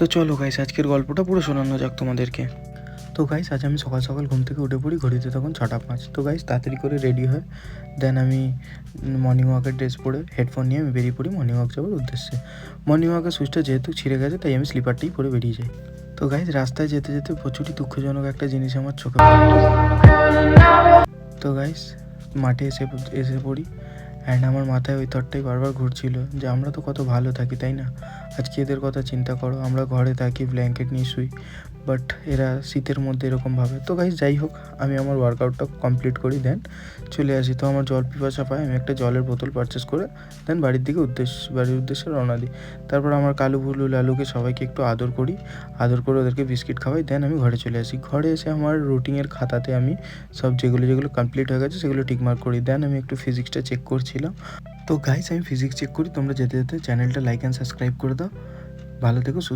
তো চলো গাইস, আজকের গল্পটা পুরো শোনানো যাক তোমাদেরকে। তো গাইস, আজ আমি সকাল সকাল ঘুম থেকে উঠে পড়ি, ঘড়িতে তখন 6টা 5। তো গাইস তাড়াতাড়ি করে রেডি হয়, দেন আমি মর্নিং ওয়াকের ড্রেস পরে হেডফোন নিয়ে আমি বেরিয়ে পড়ি মর্নিং ওয়াক যাওয়ার উদ্দেশ্যে। মর্নিং ওয়াকের সুইচটা যেহেতু ছিঁড়ে গেছে, তাই আমি স্লিপারটাই পরে বেরিয়ে যাই। তো গাইস, রাস্তায় যেতে যেতে প্রচুরই দুঃখজনক একটা জিনিস আমার চোখে পড়ে। তো গাইস, মাঠে এসে পড়ি, অ্যান্ড আমার মাথায় ওই থটটাই বারবার ঘুরছিল যে আমরা তো কত ভালো থাকি, তাই না? আজকে এদের কথা চিন্তা করো, আমরা ঘরে থাকি, ব্ল্যাঙ্কেট নিয়ে শুই, বাট এরা শীতের মধ্যে এরকম ভাবে। তো গাইস, যাই হোক, আমি আমার ওয়ার্কআউটটা কমপ্লিট করি, দেন চলে আসি। তো আমার জল পিপাসা পায়, আমি একটা জলের বোতল পারচেস করে দেন বাড়ির উদ্দেশ্যে রওনা দিই। তারপর আমার কালু ভুলু লালুকে সবাইকে একটু আদর করি, আদর করে ওদেরকে বিস্কিট খাওয়াই, দেন আমি ঘরে চলে আসি। ঘরে এসে আমার রুটিনের খাতাতে আমি সব যেগুলো কমপ্লিট হয়ে গেছে সেগুলো টিকমার্ক করি, দেন আমি একটু ফিজিক্সটা চেক করছিলাম। তো গাইস, আমি ফিজিক্স চেক করি, তোমরা যেতে যেতে চ্যানেলটা লাইক অ্যান্ড সাবস্ক্রাইব করে দাও। ভালো থেকো, সুস্থ